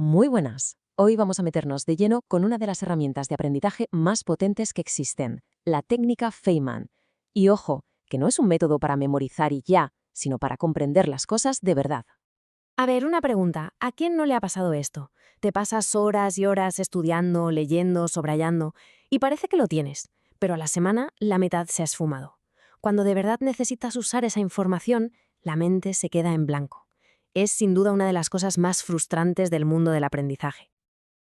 Muy buenas. Hoy vamos a meternos de lleno con una de las herramientas de aprendizaje más potentes que existen, la técnica Feynman. Y ojo, que no es un método para memorizar y ya, sino para comprender las cosas de verdad. A ver, una pregunta. ¿A quién no le ha pasado esto? Te pasas horas y horas estudiando, leyendo, subrayando, y parece que lo tienes, pero a la semana la mitad se ha esfumado. Cuando de verdad necesitas usar esa información, la mente se queda en blanco. Es sin duda una de las cosas más frustrantes del mundo del aprendizaje.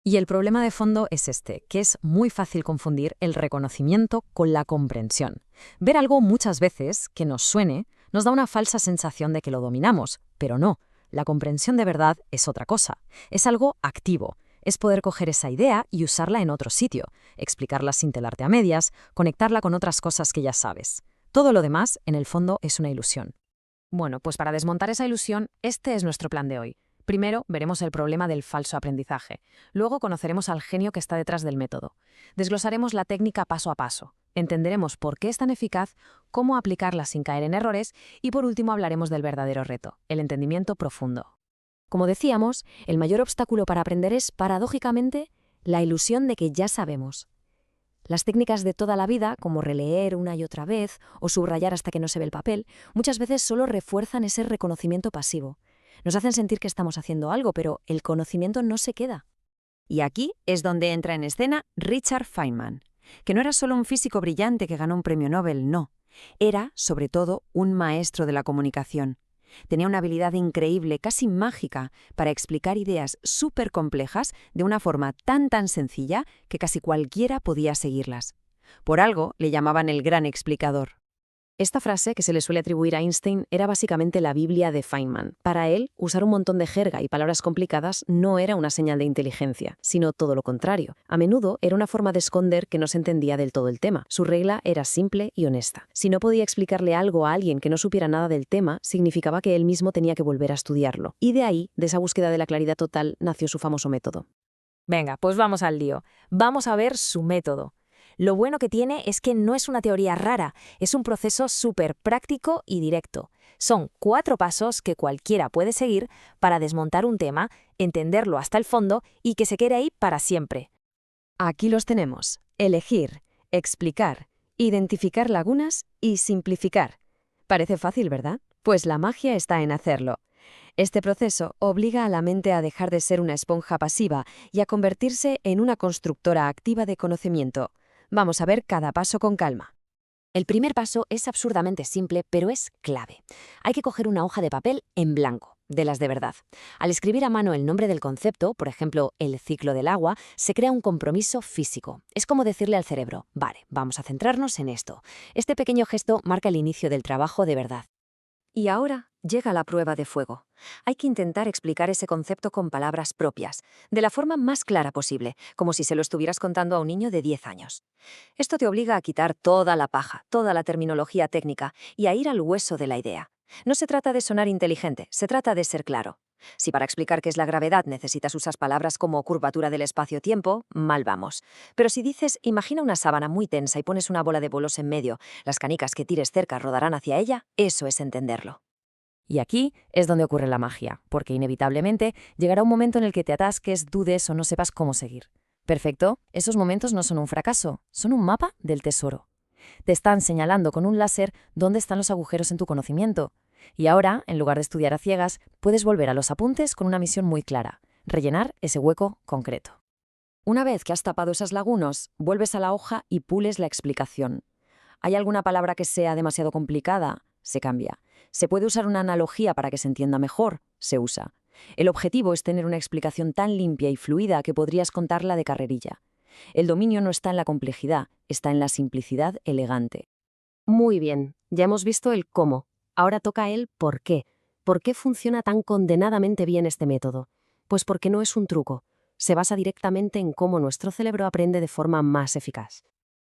Y el problema de fondo es este, que es muy fácil confundir el reconocimiento con la comprensión. Ver algo muchas veces que nos suene nos da una falsa sensación de que lo dominamos, pero no. La comprensión de verdad es otra cosa. Es algo activo. Es poder coger esa idea y usarla en otro sitio, explicarla sin telarte a medias, conectarla con otras cosas que ya sabes. Todo lo demás, en el fondo, es una ilusión. Bueno, pues para desmontar esa ilusión, este es nuestro plan de hoy. Primero, veremos el problema del falso aprendizaje. Luego, conoceremos al genio que está detrás del método. Desglosaremos la técnica paso a paso. Entenderemos por qué es tan eficaz, cómo aplicarla sin caer en errores y, por último, hablaremos del verdadero reto, el entendimiento profundo. Como decíamos, el mayor obstáculo para aprender es, paradójicamente, la ilusión de que ya sabemos. Las técnicas de toda la vida, como releer una y otra vez o subrayar hasta que no se ve el papel, muchas veces solo refuerzan ese reconocimiento pasivo. Nos hacen sentir que estamos haciendo algo, pero el conocimiento no se queda. Y aquí es donde entra en escena Richard Feynman, que no era solo un físico brillante que ganó un premio Nobel, no. Era, sobre todo, un maestro de la comunicación. Tenía una habilidad increíble, casi mágica, para explicar ideas súper complejas de una forma tan sencilla que casi cualquiera podía seguirlas. Por algo le llamaban el gran explicador. Esta frase, que se le suele atribuir a Einstein, era básicamente la Biblia de Feynman. Para él, usar un montón de jerga y palabras complicadas no era una señal de inteligencia, sino todo lo contrario. A menudo era una forma de esconder que no se entendía del todo el tema. Su regla era simple y honesta. Si no podía explicarle algo a alguien que no supiera nada del tema, significaba que él mismo tenía que volver a estudiarlo. Y de ahí, de esa búsqueda de la claridad total, nació su famoso método. Venga, pues vamos al lío. Vamos a ver su método. Lo bueno que tiene es que no es una teoría rara, es un proceso súper práctico y directo. Son 4 pasos que cualquiera puede seguir para desmontar un tema, entenderlo hasta el fondo y que se quede ahí para siempre. Aquí los tenemos. Elegir, explicar, identificar lagunas y simplificar. Parece fácil, ¿verdad? Pues la magia está en hacerlo. Este proceso obliga a la mente a dejar de ser una esponja pasiva y a convertirse en una constructora activa de conocimiento. Vamos a ver cada paso con calma. El primer paso es absurdamente simple, pero es clave. Hay que coger una hoja de papel en blanco, de las de verdad. Al escribir a mano el nombre del concepto, por ejemplo, el ciclo del agua, se crea un compromiso físico. Es como decirle al cerebro, vale, vamos a centrarnos en esto. Este pequeño gesto marca el inicio del trabajo de verdad. Y ahora llega la prueba de fuego. Hay que intentar explicar ese concepto con palabras propias, de la forma más clara posible, como si se lo estuvieras contando a un niño de 10 años. Esto te obliga a quitar toda la paja, toda la terminología técnica y a ir al hueso de la idea. No se trata de sonar inteligente, se trata de ser claro. Si para explicar qué es la gravedad necesitas usar palabras como curvatura del espacio-tiempo, mal vamos. Pero si dices, imagina una sábana muy tensa y pones una bola de bolos en medio, las canicas que tires cerca rodarán hacia ella, eso es entenderlo. Y aquí es donde ocurre la magia, porque inevitablemente llegará un momento en el que te atasques, dudes o no sepas cómo seguir. Perfecto, esos momentos no son un fracaso, son un mapa del tesoro. Te están señalando con un láser dónde están los agujeros en tu conocimiento. Y ahora, en lugar de estudiar a ciegas, puedes volver a los apuntes con una misión muy clara: rellenar ese hueco concreto. Una vez que has tapado esas lagunas, vuelves a la hoja y pules la explicación. ¿Hay alguna palabra que sea demasiado complicada? Se cambia. ¿Se puede usar una analogía para que se entienda mejor? Se usa. El objetivo es tener una explicación tan limpia y fluida que podrías contarla de carrerilla. El dominio no está en la complejidad, está en la simplicidad elegante. Muy bien, ya hemos visto el cómo. Ahora toca el por qué. ¿Por qué funciona tan condenadamente bien este método? Pues porque no es un truco. Se basa directamente en cómo nuestro cerebro aprende de forma más eficaz.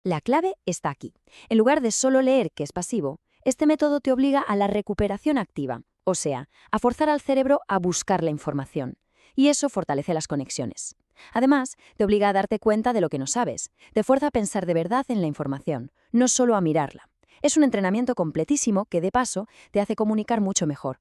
La clave está aquí. En lugar de solo leer, que es pasivo, este método te obliga a la recuperación activa, o sea, a forzar al cerebro a buscar la información. Y eso fortalece las conexiones. Además, te obliga a darte cuenta de lo que no sabes. Te fuerza a pensar de verdad en la información, no solo a mirarla. Es un entrenamiento completísimo que, de paso, te hace comunicar mucho mejor.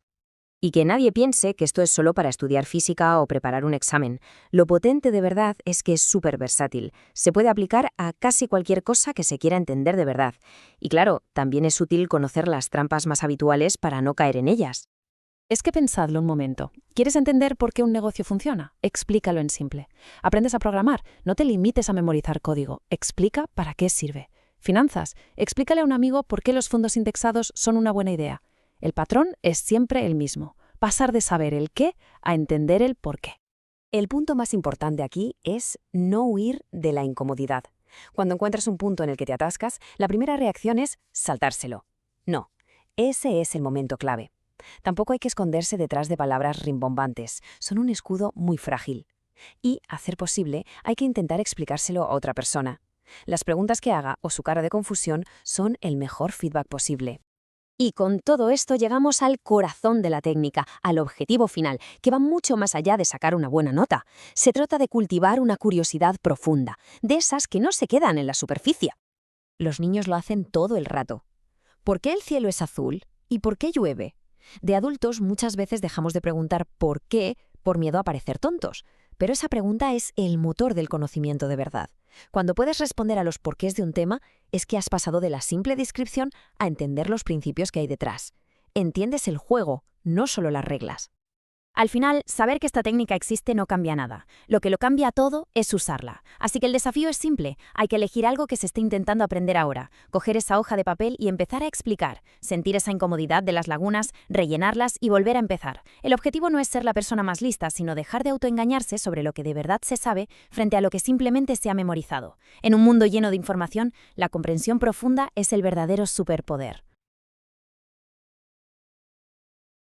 Y que nadie piense que esto es solo para estudiar física o preparar un examen. Lo potente de verdad es que es súper versátil. Se puede aplicar a casi cualquier cosa que se quiera entender de verdad. Y claro, también es útil conocer las trampas más habituales para no caer en ellas. Es que pensadlo un momento. ¿Quieres entender por qué un negocio funciona? Explícalo en simple. ¿Aprendes a programar? No te limites a memorizar código. Explica para qué sirve. ¿Finanzas? Explícale a un amigo por qué los fondos indexados son una buena idea. El patrón es siempre el mismo. Pasar de saber el qué a entender el por qué. El punto más importante aquí es no huir de la incomodidad. Cuando encuentras un punto en el que te atascas, la primera reacción es saltárselo. No, ese es el momento clave. Tampoco hay que esconderse detrás de palabras rimbombantes. Son un escudo muy frágil. Y, a ser posible, hay que intentar explicárselo a otra persona. Las preguntas que haga o su cara de confusión son el mejor feedback posible. Y con todo esto llegamos al corazón de la técnica, al objetivo final, que va mucho más allá de sacar una buena nota. Se trata de cultivar una curiosidad profunda, de esas que no se quedan en la superficie. Los niños lo hacen todo el rato. ¿Por qué el cielo es azul? ¿Y por qué llueve? De adultos muchas veces dejamos de preguntar ¿por qué? Por miedo a parecer tontos. Pero esa pregunta es el motor del conocimiento de verdad. Cuando puedes responder a los porqués de un tema, es que has pasado de la simple descripción a entender los principios que hay detrás. Entiendes el juego, no solo las reglas. Al final, saber que esta técnica existe no cambia nada. Lo que lo cambia todo es usarla. Así que el desafío es simple. Hay que elegir algo que se esté intentando aprender ahora, coger esa hoja de papel y empezar a explicar, sentir esa incomodidad de las lagunas, rellenarlas y volver a empezar. El objetivo no es ser la persona más lista, sino dejar de autoengañarse sobre lo que de verdad se sabe frente a lo que simplemente se ha memorizado. En un mundo lleno de información, la comprensión profunda es el verdadero superpoder.